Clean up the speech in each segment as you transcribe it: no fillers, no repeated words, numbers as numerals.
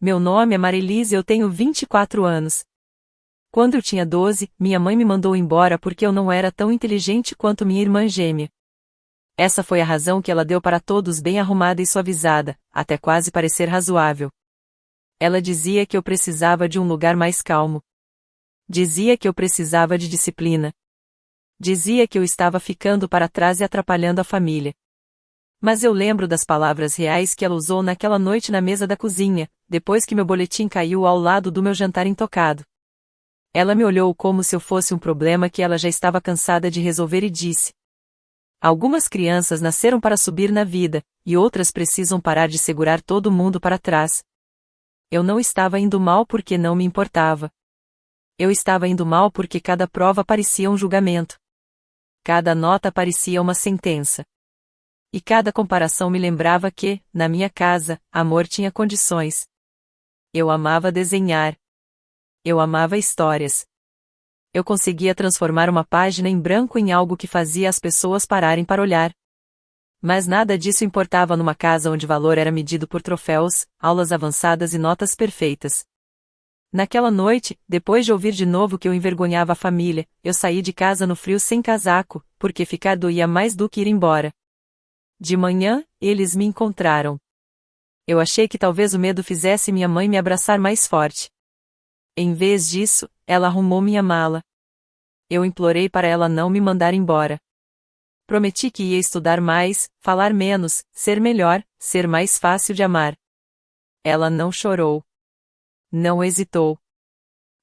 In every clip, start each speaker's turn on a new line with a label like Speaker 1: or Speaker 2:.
Speaker 1: Meu nome é Marilise e eu tenho 24 anos. Quando eu tinha 12, minha mãe me mandou embora porque eu não era tão inteligente quanto minha irmã gêmea. Essa foi a razão que ela deu para todos, bem arrumada e suavizada, até quase parecer razoável. Ela dizia que eu precisava de um lugar mais calmo. Dizia que eu precisava de disciplina. Dizia que eu estava ficando para trás e atrapalhando a família. Mas eu lembro das palavras reais que ela usou naquela noite na mesa da cozinha, depois que meu boletim caiu ao lado do meu jantar intocado. Ela me olhou como se eu fosse um problema que ela já estava cansada de resolver e disse: algumas crianças nasceram para subir na vida, e outras precisam parar de segurar todo mundo para trás. Eu não estava indo mal porque não me importava. Eu estava indo mal porque cada prova parecia um julgamento. Cada nota parecia uma sentença. E cada comparação me lembrava que, na minha casa, amor tinha condições. Eu amava desenhar. Eu amava histórias. Eu conseguia transformar uma página em branco em algo que fazia as pessoas pararem para olhar. Mas nada disso importava numa casa onde valor era medido por troféus, aulas avançadas e notas perfeitas. Naquela noite, depois de ouvir de novo que eu envergonhava a família, eu saí de casa no frio sem casaco, porque ficar doía mais do que ir embora. De manhã, eles me encontraram. Eu achei que talvez o medo fizesse minha mãe me abraçar mais forte. Em vez disso, ela arrumou minha mala. Eu implorei para ela não me mandar embora. Prometi que ia estudar mais, falar menos, ser melhor, ser mais fácil de amar. Ela não chorou. Não hesitou.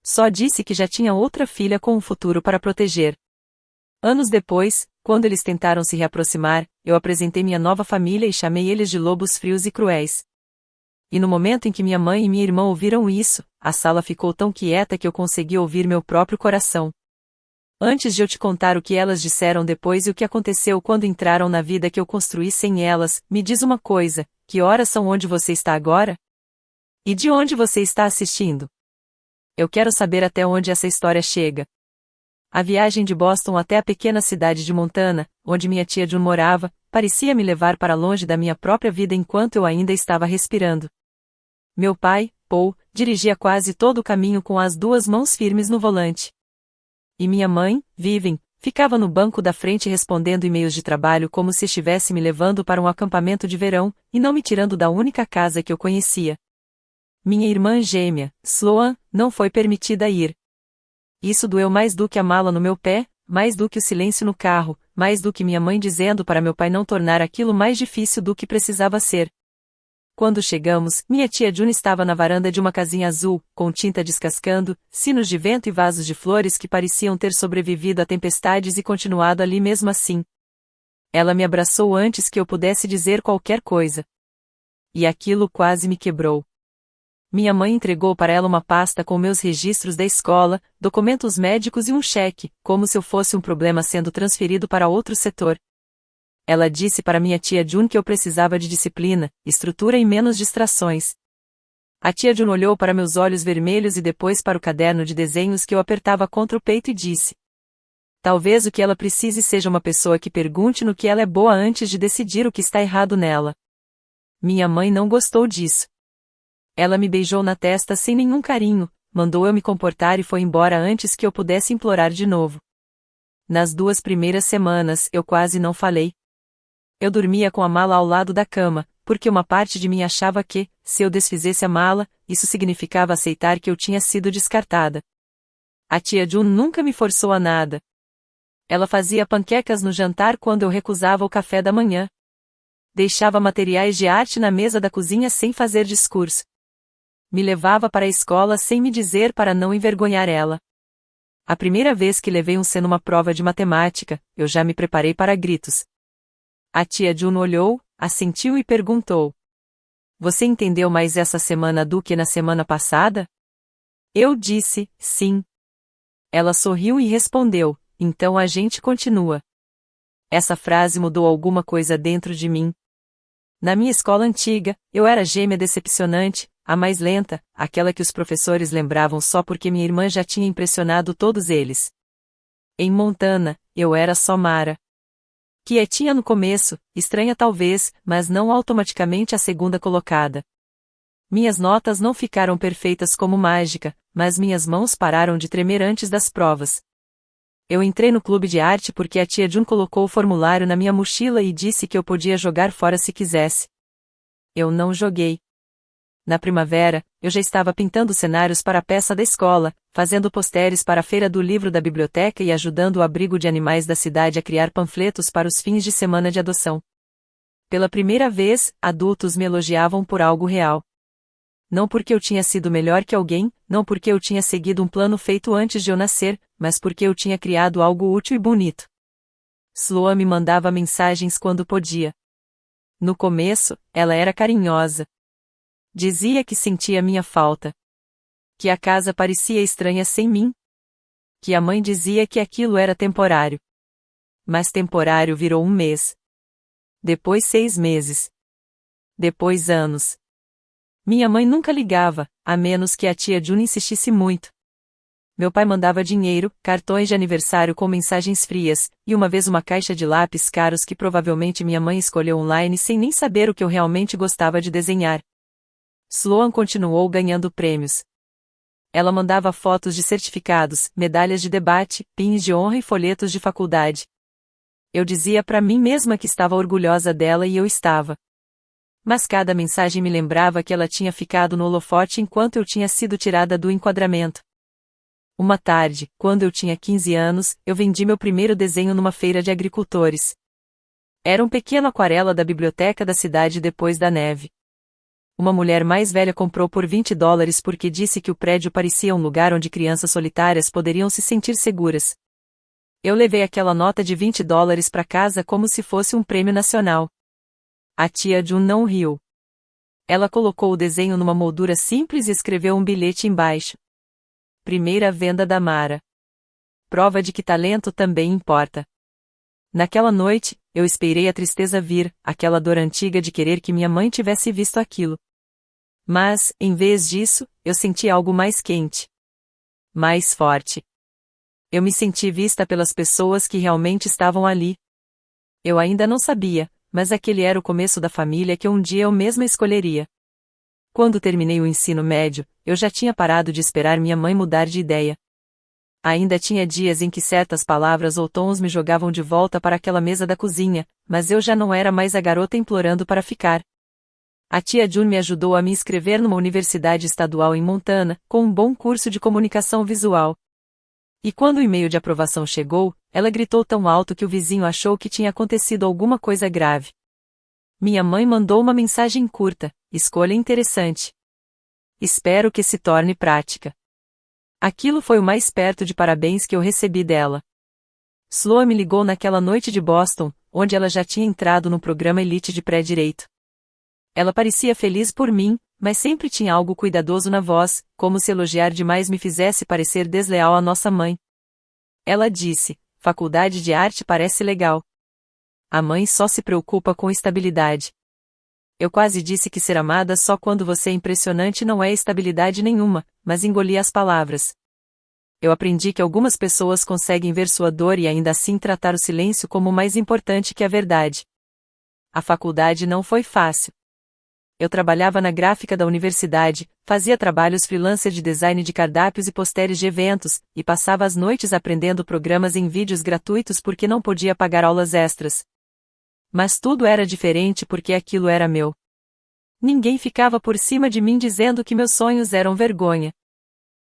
Speaker 1: Só disse que já tinha outra filha com um futuro para proteger. Anos depois, quando eles tentaram se reaproximar, eu apresentei minha nova família e chamei eles de lobos frios e cruéis. E no momento em que minha mãe e minha irmã ouviram isso, a sala ficou tão quieta que eu consegui ouvir meu próprio coração. Antes de eu te contar o que elas disseram depois e o que aconteceu quando entraram na vida que eu construí sem elas, me diz uma coisa: que horas são onde você está agora? E de onde você está assistindo? Eu quero saber até onde essa história chega. A viagem de Boston até a pequena cidade de Montana, onde minha tia June morava, parecia me levar para longe da minha própria vida enquanto eu ainda estava respirando. Meu pai, Paul, dirigia quase todo o caminho com as duas mãos firmes no volante. E minha mãe, Vivian, ficava no banco da frente respondendo e-mails de trabalho como se estivesse me levando para um acampamento de verão, e não me tirando da única casa que eu conhecia. Minha irmã gêmea, Sloan, não foi permitida ir. Isso doeu mais do que a mala no meu pé, mais do que o silêncio no carro, mais do que minha mãe dizendo para meu pai não tornar aquilo mais difícil do que precisava ser. Quando chegamos, minha tia June estava na varanda de uma casinha azul, com tinta descascando, sinos de vento e vasos de flores que pareciam ter sobrevivido a tempestades e continuado ali mesmo assim. Ela me abraçou antes que eu pudesse dizer qualquer coisa. E aquilo quase me quebrou. Minha mãe entregou para ela uma pasta com meus registros da escola, documentos médicos e um cheque, como se eu fosse um problema sendo transferido para outro setor. Ela disse para minha tia June que eu precisava de disciplina, estrutura e menos distrações. A tia June olhou para meus olhos vermelhos e depois para o caderno de desenhos que eu apertava contra o peito e disse: talvez o que ela precise seja uma pessoa que pergunte no que ela é boa antes de decidir o que está errado nela. Minha mãe não gostou disso. Ela me beijou na testa sem nenhum carinho, mandou eu me comportar e foi embora antes que eu pudesse implorar de novo. Nas 2 primeiras semanas, eu quase não falei. Eu dormia com a mala ao lado da cama, porque uma parte de mim achava que, se eu desfizesse a mala, isso significava aceitar que eu tinha sido descartada. A tia June nunca me forçou a nada. Ela fazia panquecas no jantar quando eu recusava o café da manhã. Deixava materiais de arte na mesa da cozinha sem fazer discurso. Me levava para a escola sem me dizer para não envergonhar ela. A primeira vez que levei um C numa prova de matemática, eu já me preparei para gritos. A tia June olhou, assentiu e perguntou: você entendeu mais essa semana do que na semana passada? Eu disse, sim. Ela sorriu e respondeu: então a gente continua. Essa frase mudou alguma coisa dentro de mim. Na minha escola antiga, eu era gêmea decepcionante, a mais lenta, aquela que os professores lembravam só porque minha irmã já tinha impressionado todos eles. Em Montana, eu era só Mara. Quietinha no começo, estranha talvez, mas não automaticamente a segunda colocada. Minhas notas não ficaram perfeitas como mágica, mas minhas mãos pararam de tremer antes das provas. Eu entrei no clube de arte porque a tia Jun colocou o formulário na minha mochila e disse que eu podia jogar fora se quisesse. Eu não joguei. Na primavera, eu já estava pintando cenários para a peça da escola, fazendo posteres para a feira do livro da biblioteca e ajudando o abrigo de animais da cidade a criar panfletos para os fins de semana de adoção. Pela primeira vez, adultos me elogiavam por algo real. Não porque eu tinha sido melhor que alguém, não porque eu tinha seguido um plano feito antes de eu nascer, mas porque eu tinha criado algo útil e bonito. Sloan me mandava mensagens quando podia. No começo, ela era carinhosa. Dizia que sentia minha falta. Que a casa parecia estranha sem mim. Que a mãe dizia que aquilo era temporário. Mas temporário virou um mês. Depois 6 meses. Depois anos. Minha mãe nunca ligava, a menos que a tia June insistisse muito. Meu pai mandava dinheiro, cartões de aniversário com mensagens frias, e uma vez uma caixa de lápis caros que provavelmente minha mãe escolheu online sem nem saber o que eu realmente gostava de desenhar. Sloan continuou ganhando prêmios. Ela mandava fotos de certificados, medalhas de debate, pins de honra e folhetos de faculdade. Eu dizia para mim mesma que estava orgulhosa dela e eu estava. Mas cada mensagem me lembrava que ela tinha ficado no holofote enquanto eu tinha sido tirada do enquadramento. Uma tarde, quando eu tinha 15 anos, eu vendi meu primeiro desenho numa feira de agricultores. Era um pequeno aquarela da biblioteca da cidade depois da neve. Uma mulher mais velha comprou por $20 porque disse que o prédio parecia um lugar onde crianças solitárias poderiam se sentir seguras. Eu levei aquela nota de $20 para casa como se fosse um prêmio nacional. A tia Jun não riu. Ela colocou o desenho numa moldura simples e escreveu um bilhete embaixo. Primeira venda da Mara. Prova de que talento também importa. Naquela noite, eu esperei a tristeza vir, aquela dor antiga de querer que minha mãe tivesse visto aquilo. Mas, em vez disso, eu senti algo mais quente. Mais forte. Eu me senti vista pelas pessoas que realmente estavam ali. Eu ainda não sabia, mas aquele era o começo da família que um dia eu mesma escolheria. Quando terminei o ensino médio, eu já tinha parado de esperar minha mãe mudar de ideia. Ainda tinha dias em que certas palavras ou tons me jogavam de volta para aquela mesa da cozinha, mas eu já não era mais a garota implorando para ficar. A tia June me ajudou a me inscrever numa universidade estadual em Montana, com um bom curso de comunicação visual. E quando o e-mail de aprovação chegou, ela gritou tão alto que o vizinho achou que tinha acontecido alguma coisa grave. Minha mãe mandou uma mensagem curta: escolha interessante. Espero que se torne prática. Aquilo foi o mais perto de parabéns que eu recebi dela. Sloan me ligou naquela noite de Boston, onde ela já tinha entrado no programa Elite de pré-direito. Ela parecia feliz por mim, mas sempre tinha algo cuidadoso na voz, como se elogiar demais me fizesse parecer desleal à nossa mãe. Ela disse: faculdade de arte parece legal. A mãe só se preocupa com estabilidade. Eu quase disse que ser amada só quando você é impressionante não é estabilidade nenhuma, mas engoli as palavras. Eu aprendi que algumas pessoas conseguem ver sua dor e ainda assim tratar o silêncio como mais importante que a verdade. A faculdade não foi fácil. Eu trabalhava na gráfica da universidade, fazia trabalhos freelancer de design de cardápios e posteres de eventos, e passava as noites aprendendo programas em vídeos gratuitos porque não podia pagar aulas extras. Mas tudo era diferente porque aquilo era meu. Ninguém ficava por cima de mim dizendo que meus sonhos eram vergonha.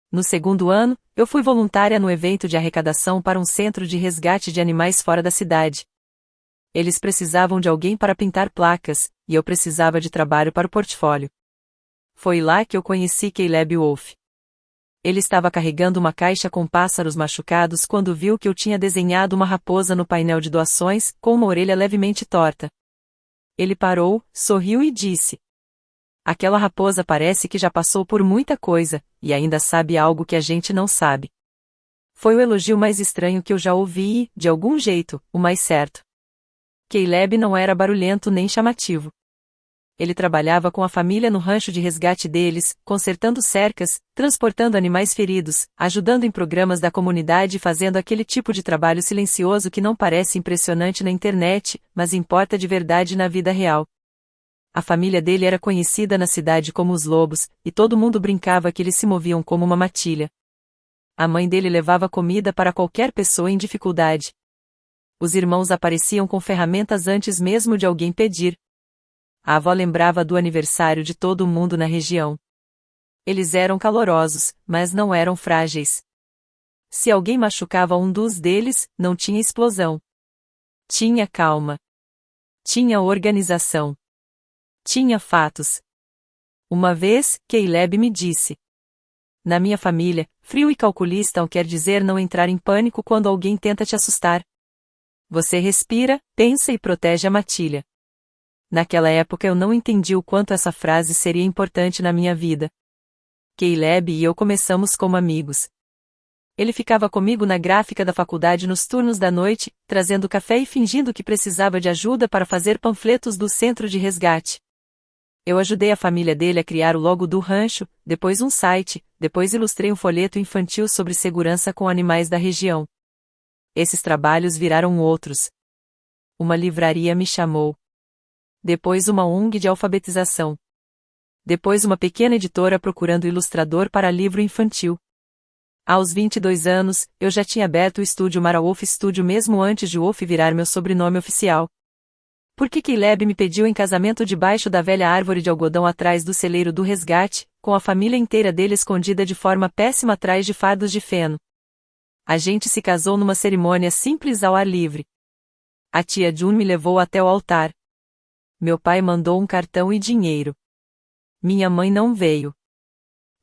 Speaker 1: No segundo ano, eu fui voluntária no evento de arrecadação para um centro de resgate de animais fora da cidade. Eles precisavam de alguém para pintar placas, e eu precisava de trabalho para o portfólio. Foi lá que eu conheci Caleb Wolf. Ele estava carregando uma caixa com pássaros machucados quando viu que eu tinha desenhado uma raposa no painel de doações, com uma orelha levemente torta. Ele parou, sorriu e disse: aquela raposa parece que já passou por muita coisa, e ainda sabe algo que a gente não sabe. Foi o elogio mais estranho que eu já ouvi e, de algum jeito, o mais certo. Caleb não era barulhento nem chamativo. Ele trabalhava com a família no rancho de resgate deles, consertando cercas, transportando animais feridos, ajudando em programas da comunidade e fazendo aquele tipo de trabalho silencioso que não parece impressionante na internet, mas importa de verdade na vida real. A família dele era conhecida na cidade como os Lobos, e todo mundo brincava que eles se moviam como uma matilha. A mãe dele levava comida para qualquer pessoa em dificuldade. Os irmãos apareciam com ferramentas antes mesmo de alguém pedir. A avó lembrava do aniversário de todo mundo na região. Eles eram calorosos, mas não eram frágeis. Se alguém machucava um dos deles, não tinha explosão. Tinha calma. Tinha organização. Tinha fatos. Uma vez, Caleb me disse: na minha família, frio e calculista quer dizer não entrar em pânico quando alguém tenta te assustar. Você respira, pensa e protege a matilha. Naquela época eu não entendi o quanto essa frase seria importante na minha vida. Caleb e eu começamos como amigos. Ele ficava comigo na gráfica da faculdade nos turnos da noite, trazendo café e fingindo que precisava de ajuda para fazer panfletos do centro de resgate. Eu ajudei a família dele a criar o logo do rancho, depois um site, depois ilustrei um folheto infantil sobre segurança com animais da região. Esses trabalhos viraram outros. Uma livraria me chamou. Depois uma ONG de alfabetização. Depois uma pequena editora procurando ilustrador para livro infantil. Aos 22 anos, eu já tinha aberto o estúdio Mara Wolf Studio mesmo antes de Wolf virar meu sobrenome oficial. Por que Caleb me pediu em casamento debaixo da velha árvore de algodão atrás do celeiro do resgate, com a família inteira dele escondida de forma péssima atrás de fardos de feno? A gente se casou numa cerimônia simples ao ar livre. A tia June me levou até o altar. Meu pai mandou um cartão e dinheiro. Minha mãe não veio.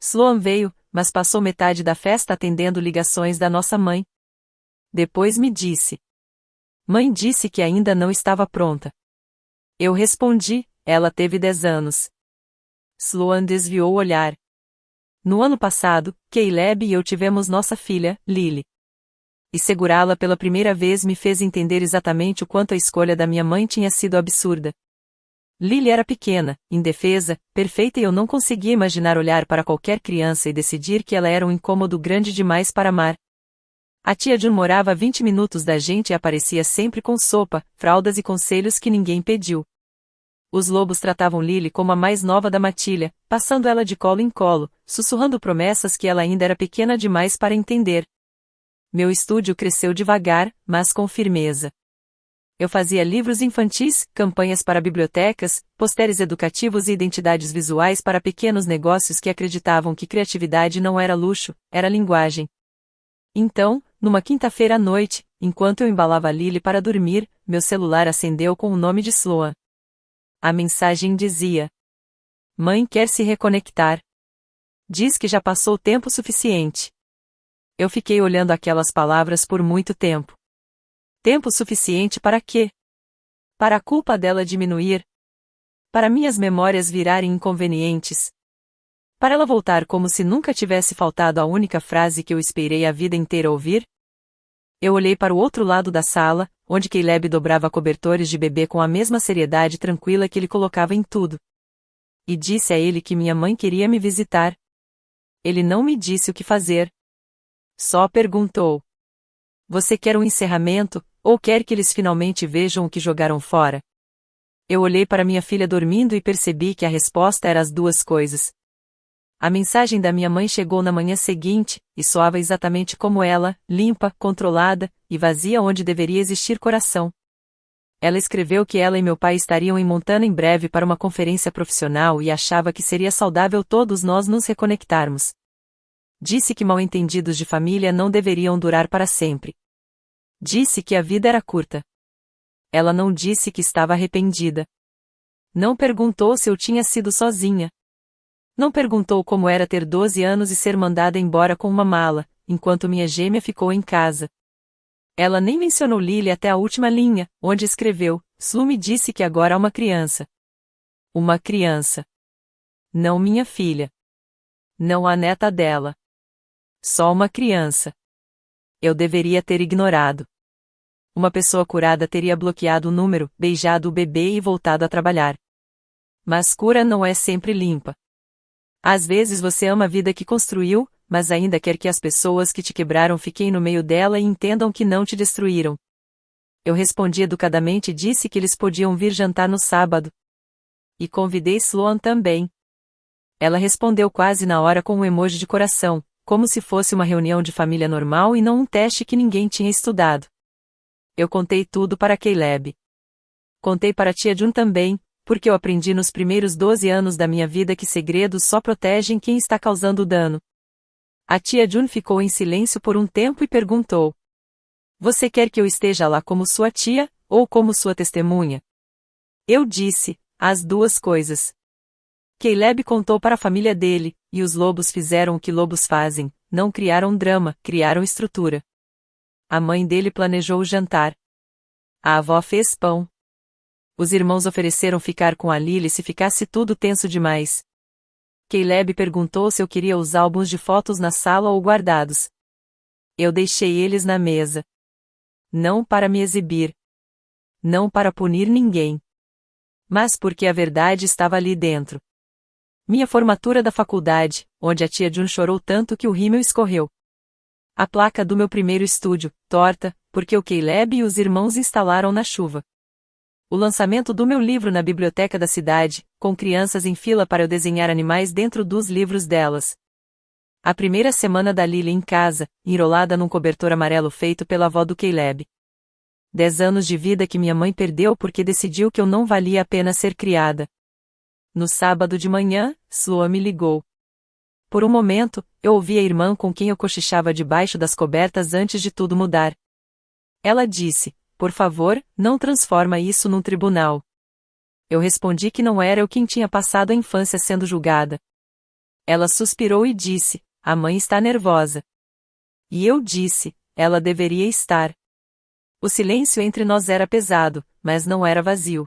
Speaker 1: Sloan veio, mas passou metade da festa atendendo ligações da nossa mãe. Depois me disse. Mãe disse que ainda não estava pronta. Eu respondi, ela teve 10 anos. Sloan desviou o olhar. No ano passado, Caleb e eu tivemos nossa filha, Lily. E segurá-la pela primeira vez me fez entender exatamente o quanto a escolha da minha mãe tinha sido absurda. Lily era pequena, indefesa, perfeita e eu não conseguia imaginar olhar para qualquer criança e decidir que ela era um incômodo grande demais para amar. A tia June morava a 20 minutos da gente e aparecia sempre com sopa, fraldas e conselhos que ninguém pediu. Os lobos tratavam Lily como a mais nova da matilha, passando ela de colo em colo, sussurrando promessas que ela ainda era pequena demais para entender. Meu estúdio cresceu devagar, mas com firmeza. Eu fazia livros infantis, campanhas para bibliotecas, posteres educativos e identidades visuais para pequenos negócios que acreditavam que criatividade não era luxo, era linguagem. Então, numa quinta-feira à noite, enquanto eu embalava Lily para dormir, meu celular acendeu com o nome de Sloan. A mensagem dizia: Mãe quer se reconectar. Diz que já passou tempo suficiente. Eu fiquei olhando aquelas palavras por muito tempo. Tempo suficiente para quê? Para a culpa dela diminuir? Para minhas memórias virarem inconvenientes? Para ela voltar como se nunca tivesse faltado a única frase que eu esperei a vida inteira ouvir? Eu olhei para o outro lado da sala, onde Caleb dobrava cobertores de bebê com a mesma seriedade tranquila que ele colocava em tudo. E disse a ele que minha mãe queria me visitar. Ele não me disse o que fazer. Só perguntou: Você quer um encerramento, ou quer que eles finalmente vejam o que jogaram fora? Eu olhei para minha filha dormindo e percebi que a resposta era as duas coisas. A mensagem da minha mãe chegou na manhã seguinte, e soava exatamente como ela, limpa, controlada, e vazia onde deveria existir coração. Ela escreveu que ela e meu pai estariam em Montana em breve para uma conferência profissional e achava que seria saudável todos nós nos reconectarmos. Disse que mal-entendidos de família não deveriam durar para sempre. Disse que a vida era curta. Ela não disse que estava arrependida. Não perguntou se eu tinha sido sozinha. Não perguntou como era ter 12 anos e ser mandada embora com uma mala, enquanto minha gêmea ficou em casa. Ela nem mencionou Lily até a última linha, onde escreveu: Slu me disse que agora há uma criança. Uma criança. Não minha filha. Não a neta dela. Só uma criança. Eu deveria ter ignorado. Uma pessoa curada teria bloqueado o número, beijado o bebê e voltado a trabalhar. Mas cura não é sempre limpa. Às vezes você ama a vida que construiu, mas ainda quer que as pessoas que te quebraram fiquem no meio dela e entendam que não te destruíram. Eu respondi educadamente e disse que eles podiam vir jantar no sábado. E convidei Sloan também. Ela respondeu quase na hora com um emoji de coração, como se fosse uma reunião de família normal e não um teste que ninguém tinha estudado. Eu contei tudo para Caleb. Contei para tia June também, porque eu aprendi nos primeiros 12 anos da minha vida que segredos só protegem quem está causando dano. A tia June ficou em silêncio por um tempo e perguntou: Você quer que eu esteja lá como sua tia, ou como sua testemunha? Eu disse: as duas coisas. Caleb contou para a família dele, e os lobos fizeram o que lobos fazem, não criaram drama, criaram estrutura. A mãe dele planejou o jantar. A avó fez pão. Os irmãos ofereceram ficar com a Lily se ficasse tudo tenso demais. Caleb perguntou se eu queria os álbuns de fotos na sala ou guardados. Eu deixei eles na mesa. Não para me exibir. Não para punir ninguém. Mas porque a verdade estava ali dentro. Minha formatura da faculdade, onde a tia June chorou tanto que o rímel escorreu. A placa do meu primeiro estúdio, torta, porque o Caleb e os irmãos instalaram na chuva. O lançamento do meu livro na biblioteca da cidade, com crianças em fila para eu desenhar animais dentro dos livros delas. A primeira semana da Lily em casa, enrolada num cobertor amarelo feito pela avó do Caleb. 10 anos de vida que minha mãe perdeu porque decidiu que eu não valia a pena ser criada. No sábado de manhã, Sloan me ligou. Por um momento, eu ouvi a irmã com quem eu cochichava debaixo das cobertas antes de tudo mudar. Ela disse: Por favor, não transforma isso num tribunal. Eu respondi que não era eu quem tinha passado a infância sendo julgada. Ela suspirou e disse: A mãe está nervosa. E eu disse: Ela deveria estar. O silêncio entre nós era pesado, mas não era vazio.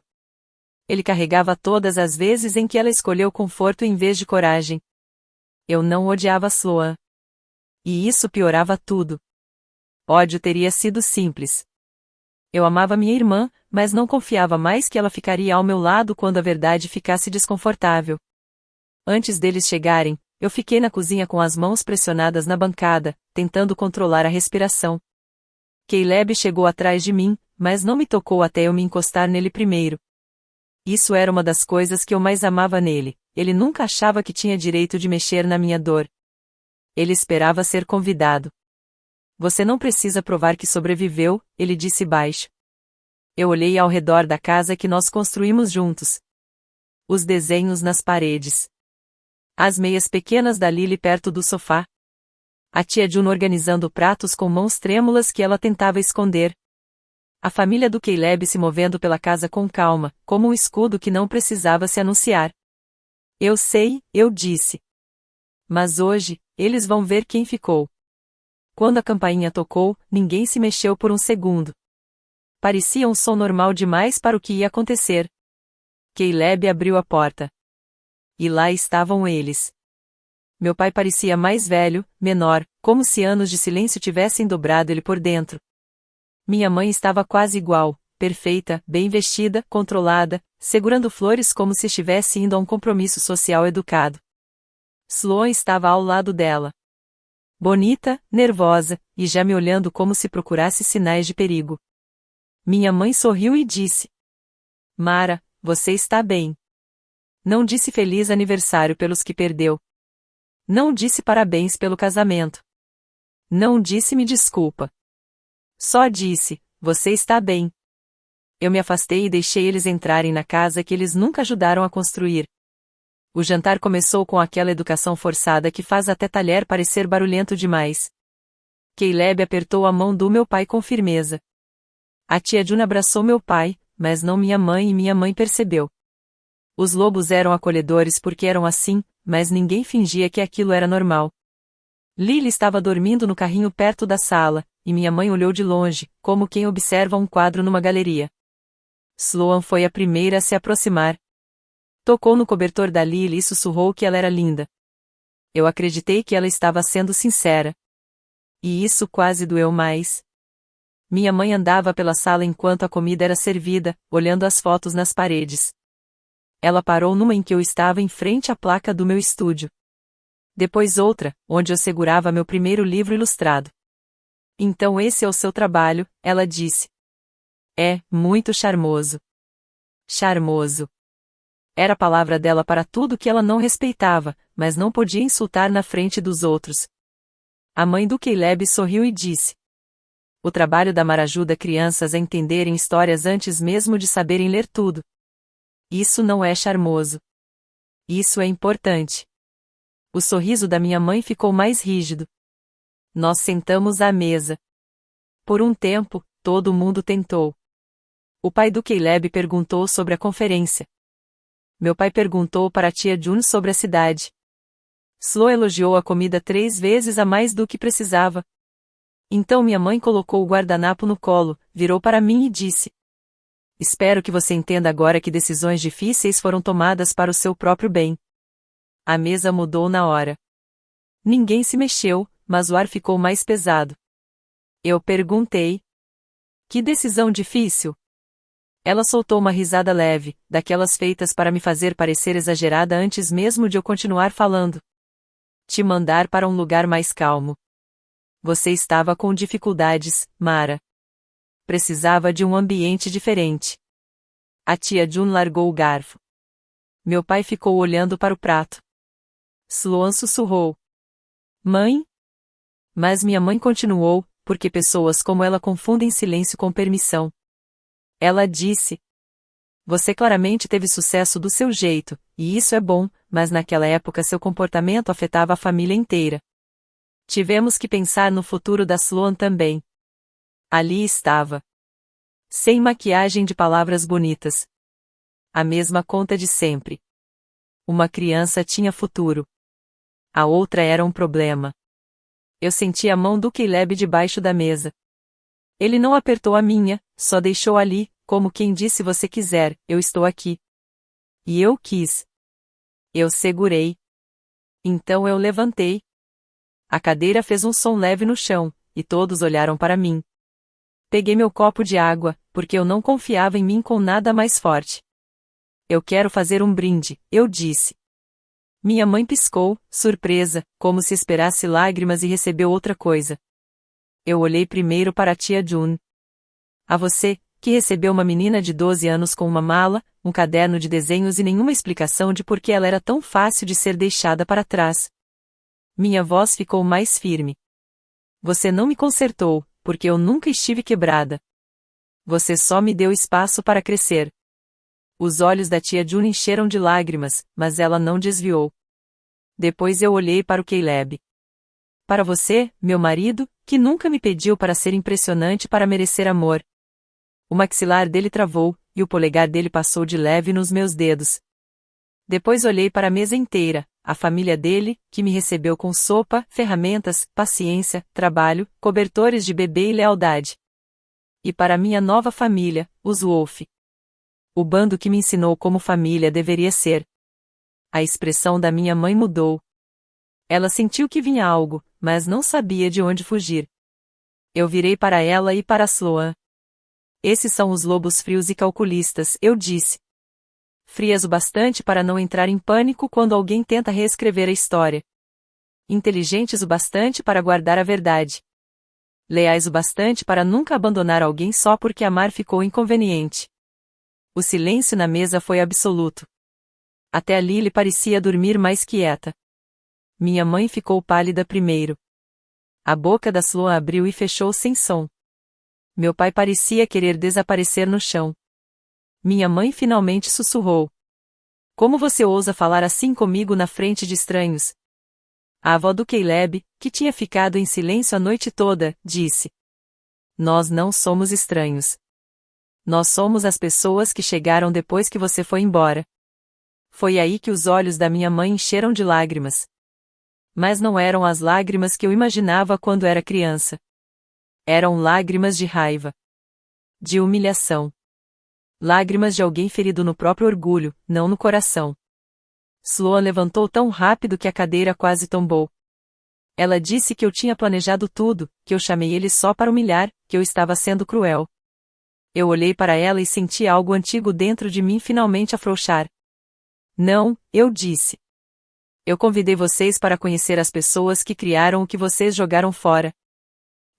Speaker 1: Ele carregava todas as vezes em que ela escolheu conforto em vez de coragem. Eu não odiava Sloan. E isso piorava tudo. Ódio teria sido simples. Eu amava minha irmã, mas não confiava mais que ela ficaria ao meu lado quando a verdade ficasse desconfortável. Antes deles chegarem, eu fiquei na cozinha com as mãos pressionadas na bancada, tentando controlar a respiração. Caleb chegou atrás de mim, mas não me tocou até eu me encostar nele primeiro. Isso era uma das coisas que eu mais amava nele, ele nunca achava que tinha direito de mexer na minha dor. Ele esperava ser convidado. Você não precisa provar que sobreviveu, ele disse baixo. Eu olhei ao redor da casa que nós construímos juntos. Os desenhos nas paredes. As meias pequenas da Lily perto do sofá. A tia June organizando pratos com mãos trêmulas que ela tentava esconder. A família do Caleb se movendo pela casa com calma, como um escudo que não precisava se anunciar. Eu sei, eu disse. Mas hoje, eles vão ver quem ficou. Quando a campainha tocou, ninguém se mexeu por um segundo. Parecia um som normal demais para o que ia acontecer. Caleb abriu a porta. E lá estavam eles. Meu pai parecia mais velho, menor, como se anos de silêncio tivessem dobrado ele por dentro. Minha mãe estava quase igual, perfeita, bem vestida, controlada, segurando flores como se estivesse indo a um compromisso social educado. Sloan estava ao lado dela. Bonita, nervosa, e já me olhando como se procurasse sinais de perigo. Minha mãe sorriu e disse: Mara, você está bem. Não disse feliz aniversário pelos que perdeu. Não disse parabéns pelo casamento. Não disse me desculpa. Só disse: você está bem. Eu me afastei e deixei eles entrarem na casa que eles nunca ajudaram a construir. O jantar começou com aquela educação forçada que faz até talher parecer barulhento demais. Caleb apertou a mão do meu pai com firmeza. A tia June abraçou meu pai, mas não minha mãe, e minha mãe percebeu. Os lobos eram acolhedores porque eram assim, mas ninguém fingia que aquilo era normal. Lily estava dormindo no carrinho perto da sala, e minha mãe olhou de longe, como quem observa um quadro numa galeria. Sloan foi a primeira a se aproximar. Tocou no cobertor da Lily e sussurrou que ela era linda. Eu acreditei que ela estava sendo sincera. E isso quase doeu mais. Minha mãe andava pela sala enquanto a comida era servida, olhando as fotos nas paredes. Ela parou numa em que eu estava em frente à placa do meu estúdio. Depois outra, onde eu segurava meu primeiro livro ilustrado. Então esse é o seu trabalho, ela disse. É, muito charmoso. Charmoso. Era a palavra dela para tudo que ela não respeitava, mas não podia insultar na frente dos outros. A mãe do Caleb sorriu e disse: o trabalho da Mara ajuda crianças a entenderem histórias antes mesmo de saberem ler tudo. Isso não é charmoso. Isso é importante. O sorriso da minha mãe ficou mais rígido. Nós sentamos à mesa. Por um tempo, todo mundo tentou. O pai do Caleb perguntou sobre a conferência. Meu pai perguntou para a tia June sobre a cidade. Slo elogiou a comida 3 vezes a mais do que precisava. Então minha mãe colocou o guardanapo no colo, virou para mim e disse: espero que você entenda agora que decisões difíceis foram tomadas para o seu próprio bem. A mesa mudou na hora. Ninguém se mexeu, mas o ar ficou mais pesado. Eu perguntei: que decisão difícil? Ela soltou uma risada leve, daquelas feitas para me fazer parecer exagerada antes mesmo de eu continuar falando. Te mandar para um lugar mais calmo. Você estava com dificuldades, Mara. Precisava de um ambiente diferente. A tia June largou o garfo. Meu pai ficou olhando para o prato. Sloan sussurrou: mãe? Mas minha mãe continuou, porque pessoas como ela confundem silêncio com permissão. Ela disse: você claramente teve sucesso do seu jeito, e isso é bom, mas naquela época seu comportamento afetava a família inteira. Tivemos que pensar no futuro da Sloan também. Ali estava. Sem maquiagem de palavras bonitas. A mesma conta de sempre. Uma criança tinha futuro. A outra era um problema. Eu senti a mão do Caleb debaixo da mesa. Ele não apertou a minha, só deixou ali, como quem disse: você quiser, eu estou aqui. E eu quis. Eu segurei. Então eu levantei. A cadeira fez um som leve no chão, e todos olharam para mim. Peguei meu copo de água, porque eu não confiava em mim com nada mais forte. Eu quero fazer um brinde, eu disse. Minha mãe piscou, surpresa, como se esperasse lágrimas e recebeu outra coisa. Eu olhei primeiro para a tia June. A você, que recebeu uma menina de 12 anos com uma mala, um caderno de desenhos e nenhuma explicação de por que ela era tão fácil de ser deixada para trás. Minha voz ficou mais firme. Você não me consertou, porque eu nunca estive quebrada. Você só me deu espaço para crescer. Os olhos da tia June encheram de lágrimas, mas ela não desviou. Depois eu olhei para o Caleb. Para você, meu marido, que nunca me pediu para ser impressionante para merecer amor. O maxilar dele travou, e o polegar dele passou de leve nos meus dedos. Depois olhei para a mesa inteira, a família dele, que me recebeu com sopa, ferramentas, paciência, trabalho, cobertores de bebê e lealdade. E para minha nova família, os Wolf. O bando que me ensinou como família deveria ser. A expressão da minha mãe mudou. Ela sentiu que vinha algo, mas não sabia de onde fugir. Eu virei para ela e para Sloan. Esses são os lobos frios e calculistas, eu disse. Frias o bastante para não entrar em pânico quando alguém tenta reescrever a história. Inteligentes o bastante para guardar a verdade. Leais o bastante para nunca abandonar alguém só porque amar ficou inconveniente. O silêncio na mesa foi absoluto. Até a Lily parecia dormir mais quieta. Minha mãe ficou pálida primeiro. A boca da Sloan abriu e fechou sem som. Meu pai parecia querer desaparecer no chão. Minha mãe finalmente sussurrou. Como você ousa falar assim comigo na frente de estranhos? A avó do Caleb, que tinha ficado em silêncio a noite toda, disse. Nós não somos estranhos. Nós somos as pessoas que chegaram depois que você foi embora. Foi aí que os olhos da minha mãe encheram de lágrimas. Mas não eram as lágrimas que eu imaginava quando era criança. Eram lágrimas de raiva. De humilhação. Lágrimas de alguém ferido no próprio orgulho, não no coração. Sloan levantou tão rápido que a cadeira quase tombou. Ela disse que eu tinha planejado tudo, que eu chamei ele só para humilhar, que eu estava sendo cruel. Eu olhei para ela e senti algo antigo dentro de mim finalmente afrouxar. Não, eu disse. Eu convidei vocês para conhecer as pessoas que criaram o que vocês jogaram fora.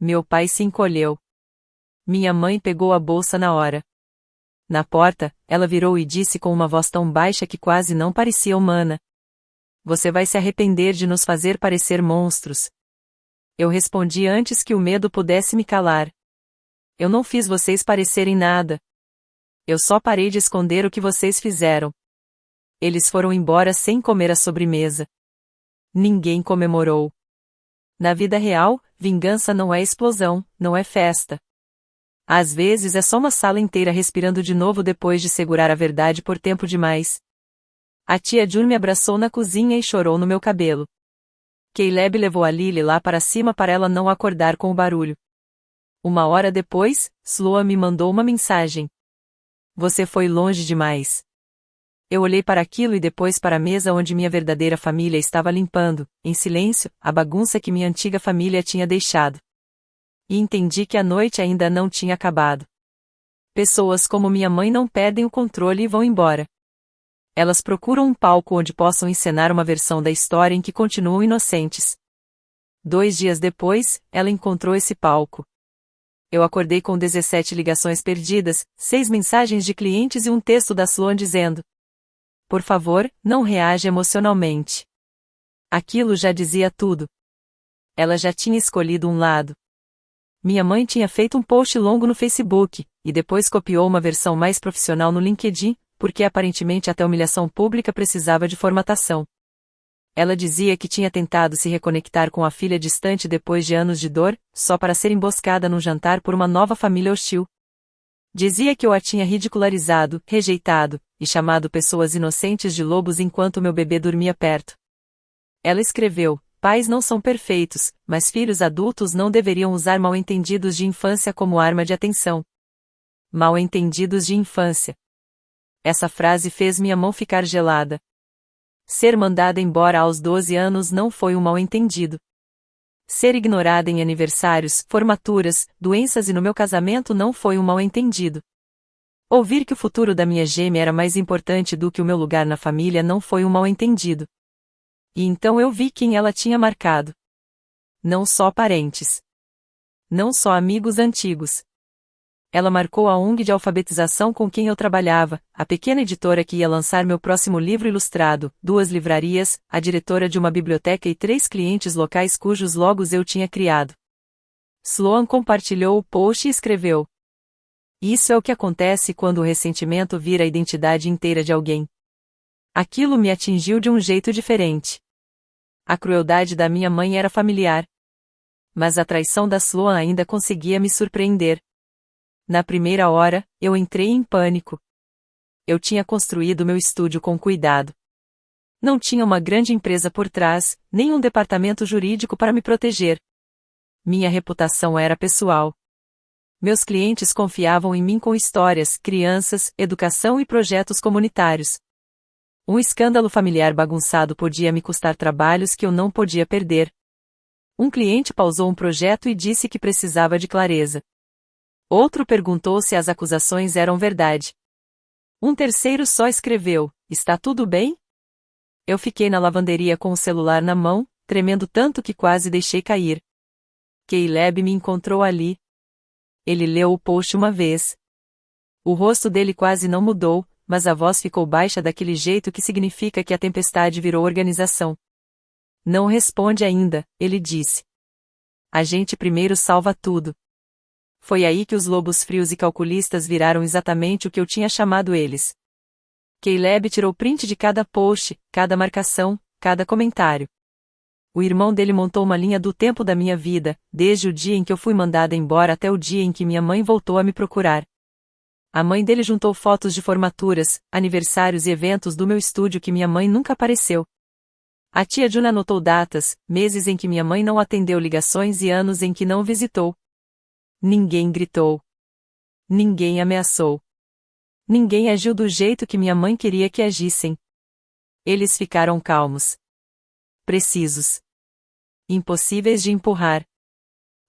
Speaker 1: Meu pai se encolheu. Minha mãe pegou a bolsa na hora. Na porta, ela virou e disse com uma voz tão baixa que quase não parecia humana: "Você vai se arrepender de nos fazer parecer monstros." Eu respondi antes que o medo pudesse me calar: "Eu não fiz vocês parecerem nada. Eu só parei de esconder o que vocês fizeram." Eles foram embora sem comer a sobremesa. Ninguém comemorou. Na vida real, vingança não é explosão, não é festa. Às vezes é só uma sala inteira respirando de novo depois de segurar a verdade por tempo demais. A tia June me abraçou na cozinha e chorou no meu cabelo. Caleb levou a Lily lá para cima para ela não acordar com o barulho. 1 hora depois, Sloan me mandou uma mensagem: "Você foi longe demais." Eu olhei para aquilo e depois para a mesa onde minha verdadeira família estava limpando, em silêncio, a bagunça que minha antiga família tinha deixado. E entendi que a noite ainda não tinha acabado. Pessoas como minha mãe não perdem o controle e vão embora. Elas procuram um palco onde possam encenar uma versão da história em que continuam inocentes. 2 dias depois, ela encontrou esse palco. Eu acordei com 17 ligações perdidas, 6 mensagens de clientes e um texto da Sloan dizendo: "Por favor, não reaja emocionalmente." Aquilo já dizia tudo. Ela já tinha escolhido um lado. Minha mãe tinha feito um post longo no Facebook, e depois copiou uma versão mais profissional no LinkedIn, porque aparentemente até humilhação pública precisava de formatação. Ela dizia que tinha tentado se reconectar com a filha distante depois de anos de dor, só para ser emboscada num jantar por uma nova família hostil. Dizia que eu a tinha ridicularizado, rejeitado, e chamado pessoas inocentes de lobos enquanto meu bebê dormia perto. Ela escreveu: "Pais não são perfeitos, mas filhos adultos não deveriam usar mal-entendidos de infância como arma de atenção." Mal-entendidos de infância. Essa frase fez minha mão ficar gelada. Ser mandada embora aos 12 anos não foi um mal-entendido. Ser ignorada em aniversários, formaturas, doenças e no meu casamento não foi um mal-entendido. Ouvir que o futuro da minha gêmea era mais importante do que o meu lugar na família não foi um mal-entendido. E então eu vi quem ela tinha marcado. Não só parentes. Não só amigos antigos. Ela marcou a ONG de alfabetização com quem eu trabalhava, a pequena editora que ia lançar meu próximo livro ilustrado, 2 livrarias, a diretora de uma biblioteca e 3 clientes locais cujos logos eu tinha criado. Sloan compartilhou o post e escreveu: "Isso é o que acontece quando o ressentimento vira a identidade inteira de alguém." Aquilo me atingiu de um jeito diferente. A crueldade da minha mãe era familiar. Mas a traição da Sloan ainda conseguia me surpreender. Na primeira hora, eu entrei em pânico. Eu tinha construído meu estúdio com cuidado. Não tinha uma grande empresa por trás, nem um departamento jurídico para me proteger. Minha reputação era pessoal. Meus clientes confiavam em mim com histórias, crianças, educação e projetos comunitários. Um escândalo familiar bagunçado podia me custar trabalhos que eu não podia perder. Um cliente pausou um projeto e disse que precisava de clareza. Outro perguntou se as acusações eram verdade. Um terceiro só escreveu: "Está tudo bem?" Eu fiquei na lavanderia com o celular na mão, tremendo tanto que quase deixei cair. Caleb me encontrou ali. Ele leu o post uma vez. O rosto dele quase não mudou, mas a voz ficou baixa daquele jeito que significa que a tempestade virou organização. "Não responde ainda," ele disse. "A gente primeiro salva tudo." Foi aí que os lobos frios e calculistas viraram exatamente o que eu tinha chamado eles. Caleb tirou print de cada post, cada marcação, cada comentário. O irmão dele montou uma linha do tempo da minha vida, desde o dia em que eu fui mandada embora até o dia em que minha mãe voltou a me procurar. A mãe dele juntou fotos de formaturas, aniversários e eventos do meu estúdio que minha mãe nunca apareceu. A tia Juna anotou datas, meses em que minha mãe não atendeu ligações e anos em que não visitou. Ninguém gritou. Ninguém ameaçou. Ninguém agiu do jeito que minha mãe queria que agissem. Eles ficaram calmos. Precisos. Impossíveis de empurrar.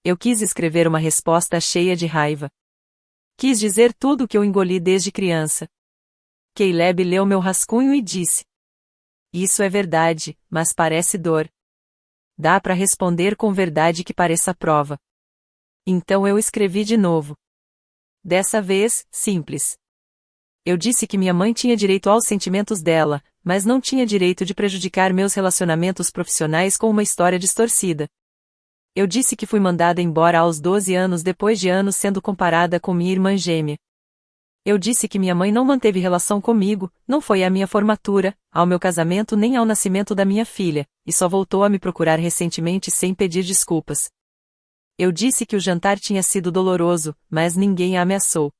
Speaker 1: Eu quis escrever uma resposta cheia de raiva. Quis dizer tudo o que eu engoli desde criança. Caleb leu meu rascunho e disse: "Isso é verdade, mas parece dor. Dá para responder com verdade que pareça prova." Então eu escrevi de novo. Dessa vez, simples. Eu disse que minha mãe tinha direito aos sentimentos dela, mas não tinha direito de prejudicar meus relacionamentos profissionais com uma história distorcida. Eu disse que fui mandada embora aos 12 anos depois de anos sendo comparada com minha irmã gêmea. Eu disse que minha mãe não manteve relação comigo, não foi à minha formatura, ao meu casamento nem ao nascimento da minha filha, e só voltou a me procurar recentemente sem pedir desculpas. Eu disse que o jantar tinha sido doloroso, mas ninguém a ameaçou.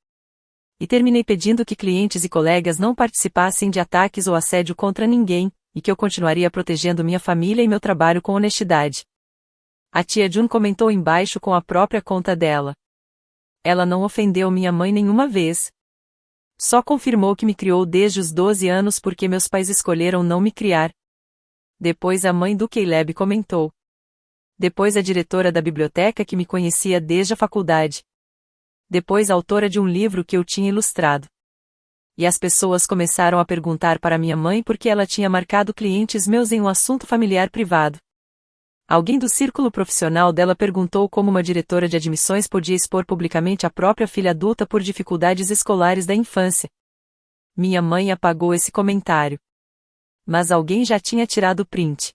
Speaker 1: E terminei pedindo que clientes e colegas não participassem de ataques ou assédio contra ninguém, e que eu continuaria protegendo minha família e meu trabalho com honestidade. A tia June comentou embaixo com a própria conta dela. Ela não ofendeu minha mãe nenhuma vez. Só confirmou que me criou desde os 12 anos porque meus pais escolheram não me criar. Depois a mãe do Caleb comentou. Depois a diretora da biblioteca que me conhecia desde a faculdade. Depois a autora de um livro que eu tinha ilustrado. E as pessoas começaram a perguntar para minha mãe por que ela tinha marcado clientes meus em um assunto familiar privado. Alguém do círculo profissional dela perguntou como uma diretora de admissões podia expor publicamente a própria filha adulta por dificuldades escolares da infância. Minha mãe apagou esse comentário. Mas alguém já tinha tirado o print.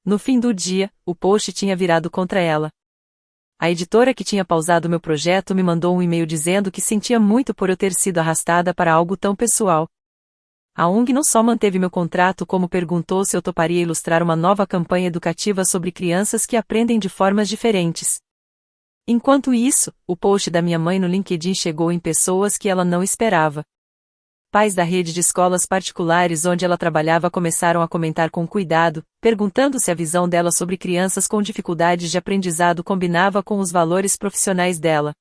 Speaker 1: No fim do dia, o post tinha virado contra ela. A editora que tinha pausado meu projeto me mandou um e-mail dizendo que sentia muito por eu ter sido arrastada para algo tão pessoal. A ONG não só manteve meu contrato como perguntou se eu toparia ilustrar uma nova campanha educativa sobre crianças que aprendem de formas diferentes. Enquanto isso, o post da minha mãe no LinkedIn chegou em pessoas que ela não esperava. Pais da rede de escolas particulares onde ela trabalhava começaram a comentar com cuidado, perguntando se a visão dela sobre crianças com dificuldades de aprendizado combinava com os valores profissionais dela.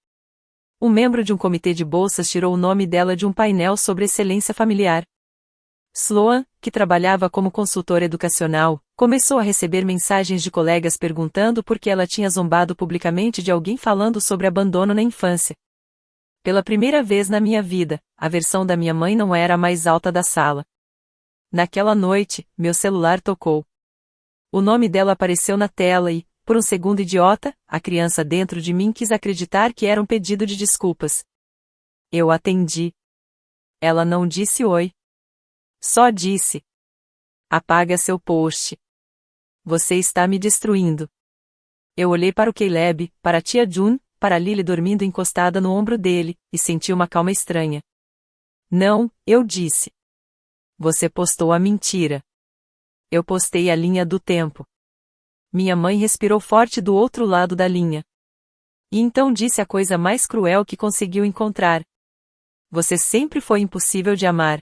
Speaker 1: Um membro de um comitê de bolsas tirou o nome dela de um painel sobre excelência familiar. Sloan, que trabalhava como consultora educacional, começou a receber mensagens de colegas perguntando por que ela tinha zombado publicamente de alguém falando sobre abandono na infância. Pela primeira vez na minha vida, a versão da minha mãe não era a mais alta da sala. Naquela noite, meu celular tocou. O nome dela apareceu na tela e, por um segundo idiota, a criança dentro de mim quis acreditar que era um pedido de desculpas. Eu atendi. Ela não disse oi. Só disse: apaga seu post. Você está me destruindo. Eu olhei para o Caleb, para a tia June, para Lily dormindo encostada no ombro dele, e senti uma calma estranha. Não, eu disse. Você postou a mentira. Eu postei a linha do tempo. Minha mãe respirou forte do outro lado da linha. E então disse a coisa mais cruel que conseguiu encontrar. Você sempre foi impossível de amar.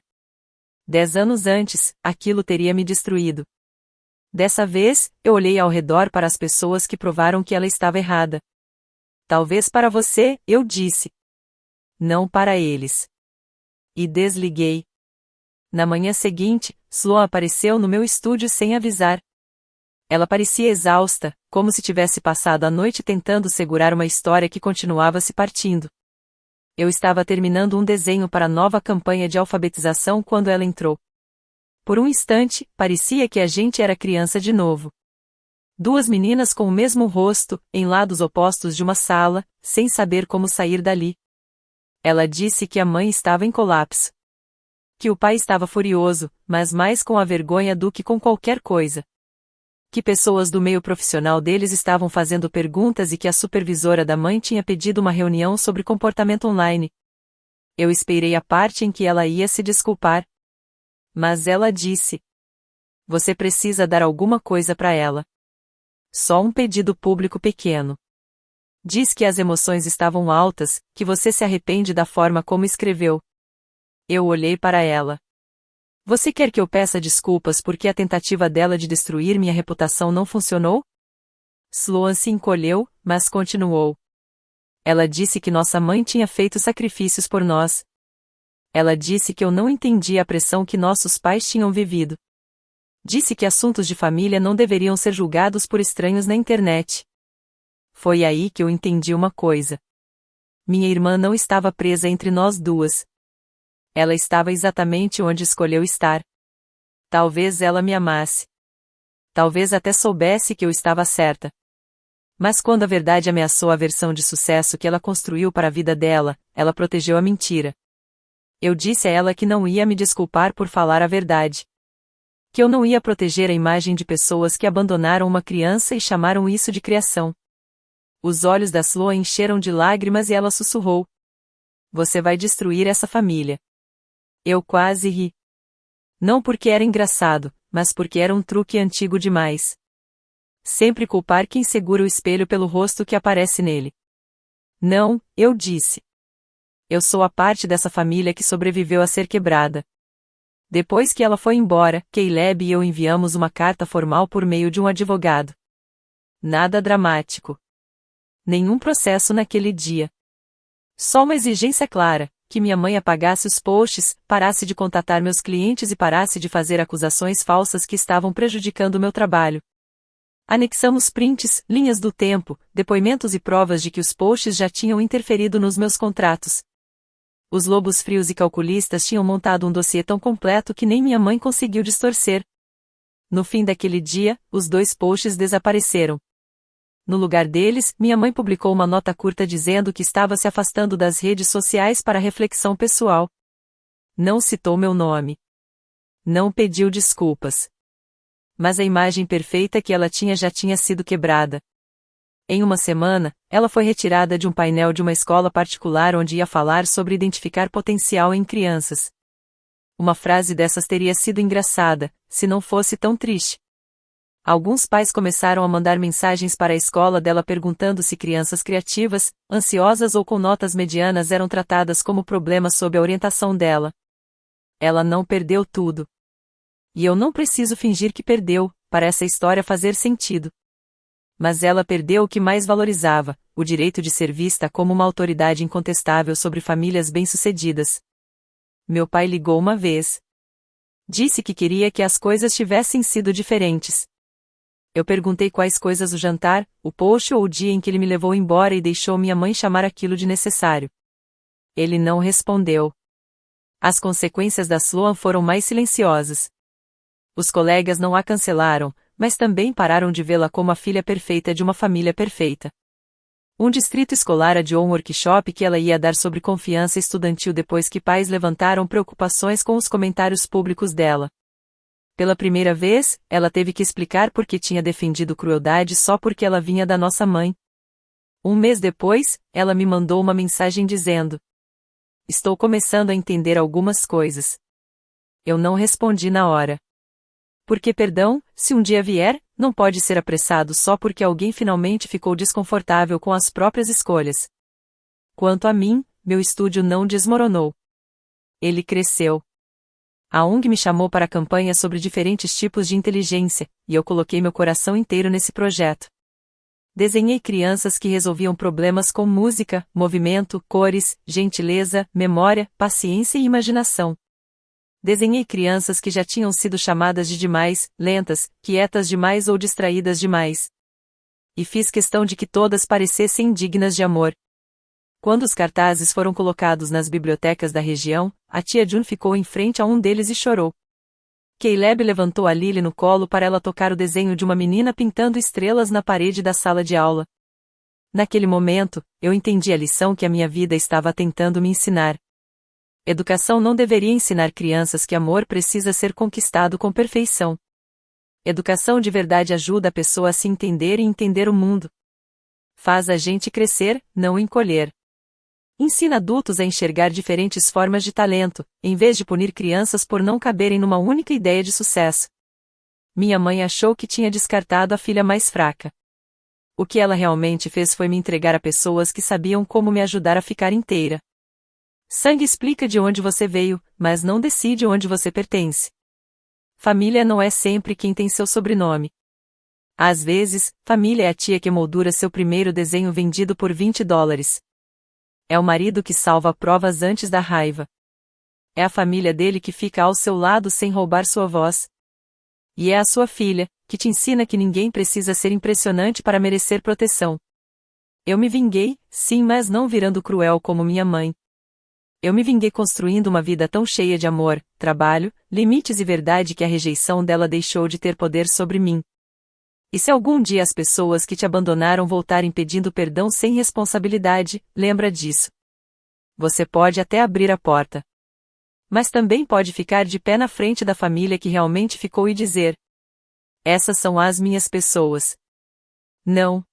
Speaker 1: 10 anos antes, aquilo teria me destruído. Dessa vez, eu olhei ao redor para as pessoas que provaram que ela estava errada. Talvez para você, eu disse. Não para eles. E desliguei. Na manhã seguinte, Sloan apareceu no meu estúdio sem avisar. Ela parecia exausta, como se tivesse passado a noite tentando segurar uma história que continuava se partindo. Eu estava terminando um desenho para a nova campanha de alfabetização quando ela entrou. Por um instante, parecia que a gente era criança de novo. Duas meninas com o mesmo rosto, em lados opostos de uma sala, sem saber como sair dali. Ela disse que a mãe estava em colapso. Que o pai estava furioso, mas mais com a vergonha do que com qualquer coisa. Que pessoas do meio profissional deles estavam fazendo perguntas e que a supervisora da mãe tinha pedido uma reunião sobre comportamento online. Eu esperei a parte em que ela ia se desculpar. Mas ela disse: você precisa dar alguma coisa para ela. Só um pedido público pequeno. Diz que as emoções estavam altas, que você se arrepende da forma como escreveu. Eu olhei para ela. Você quer que eu peça desculpas porque a tentativa dela de destruir minha reputação não funcionou? Sloan se encolheu, mas continuou. Ela disse que nossa mãe tinha feito sacrifícios por nós. Ela disse que eu não entendia a pressão que nossos pais tinham vivido. Disse que assuntos de família não deveriam ser julgados por estranhos na internet. Foi aí que eu entendi uma coisa. Minha irmã não estava presa entre nós duas. Ela estava exatamente onde escolheu estar. Talvez ela me amasse. Talvez até soubesse que eu estava certa. Mas quando a verdade ameaçou a versão de sucesso que ela construiu para a vida dela, ela protegeu a mentira. Eu disse a ela que não ia me desculpar por falar a verdade. Que eu não ia proteger a imagem de pessoas que abandonaram uma criança e chamaram isso de criação. Os olhos da Sloan encheram de lágrimas e ela sussurrou: Você vai destruir essa família. Eu quase ri. Não porque era engraçado, mas porque era um truque antigo demais. Sempre culpar quem segura o espelho pelo rosto que aparece nele. Não, eu disse. Eu sou a parte dessa família que sobreviveu a ser quebrada. Depois que ela foi embora, Caleb e eu enviamos uma carta formal por meio de um advogado. Nada dramático. Nenhum processo naquele dia. Só uma exigência clara, que minha mãe apagasse os posts, parasse de contatar meus clientes e parasse de fazer acusações falsas que estavam prejudicando o meu trabalho. Anexamos prints, linhas do tempo, depoimentos e provas de que os posts já tinham interferido nos meus contratos. Os lobos frios e calculistas tinham montado um dossiê tão completo que nem minha mãe conseguiu distorcer. No fim daquele dia, os 2 posts desapareceram. No lugar deles, minha mãe publicou uma nota curta dizendo que estava se afastando das redes sociais para reflexão pessoal. Não citou meu nome. Não pediu desculpas. Mas a imagem perfeita que ela tinha já tinha sido quebrada. Em uma semana, ela foi retirada de um painel de uma escola particular onde ia falar sobre identificar potencial em crianças. Uma frase dessas teria sido engraçada, se não fosse tão triste. Alguns pais começaram a mandar mensagens para a escola dela perguntando se crianças criativas, ansiosas ou com notas medianas eram tratadas como problemas sob a orientação dela. Ela não perdeu tudo. E eu não preciso fingir que perdeu, para essa história fazer sentido. Mas ela perdeu o que mais valorizava, o direito de ser vista como uma autoridade incontestável sobre famílias bem-sucedidas. Meu pai ligou uma vez. Disse que queria que as coisas tivessem sido diferentes. Eu perguntei quais coisas: o jantar, o post ou o dia em que ele me levou embora e deixou minha mãe chamar aquilo de necessário. Ele não respondeu. As consequências da Sloan foram mais silenciosas. Os colegas não a cancelaram, mas também pararam de vê-la como a filha perfeita de uma família perfeita. Um distrito escolar adiou um workshop que ela ia dar sobre confiança estudantil depois que pais levantaram preocupações com os comentários públicos dela. Pela primeira vez, ela teve que explicar por que tinha defendido crueldade só porque ela vinha da nossa mãe. Um mês depois, ela me mandou uma mensagem dizendo: Estou começando a entender algumas coisas. Eu não respondi na hora. Porque perdão, se um dia vier, não pode ser apressado só porque alguém finalmente ficou desconfortável com as próprias escolhas. Quanto a mim, meu estúdio não desmoronou. Ele cresceu. A ONG me chamou para campanhas sobre diferentes tipos de inteligência, e eu coloquei meu coração inteiro nesse projeto. Desenhei crianças que resolviam problemas com música, movimento, cores, gentileza, memória, paciência e imaginação. Desenhei crianças que já tinham sido chamadas de demais, lentas, quietas demais ou distraídas demais. E fiz questão de que todas parecessem dignas de amor. Quando os cartazes foram colocados nas bibliotecas da região, a tia June ficou em frente a um deles e chorou. Caleb levantou a Lily no colo para ela tocar o desenho de uma menina pintando estrelas na parede da sala de aula. Naquele momento, eu entendi a lição que a minha vida estava tentando me ensinar. Educação não deveria ensinar crianças que amor precisa ser conquistado com perfeição. Educação de verdade ajuda a pessoa a se entender e entender o mundo. Faz a gente crescer, não encolher. Ensina adultos a enxergar diferentes formas de talento, em vez de punir crianças por não caberem numa única ideia de sucesso. Minha mãe achou que tinha descartado a filha mais fraca. O que ela realmente fez foi me entregar a pessoas que sabiam como me ajudar a ficar inteira. Sangue explica de onde você veio, mas não decide onde você pertence. Família não é sempre quem tem seu sobrenome. Às vezes, família é a tia que moldura seu primeiro desenho vendido por $20. É o marido que salva provas antes da raiva. É a família dele que fica ao seu lado sem roubar sua voz. E é a sua filha, que te ensina que ninguém precisa ser impressionante para merecer proteção. Eu me vinguei, sim, mas não virando cruel como minha mãe. Eu me vinguei construindo uma vida tão cheia de amor, trabalho, limites e verdade que a rejeição dela deixou de ter poder sobre mim. E se algum dia as pessoas que te abandonaram voltarem pedindo perdão sem responsabilidade, lembra disso. Você pode até abrir a porta. Mas também pode ficar de pé na frente da família que realmente ficou e dizer: essas são as minhas pessoas. Não,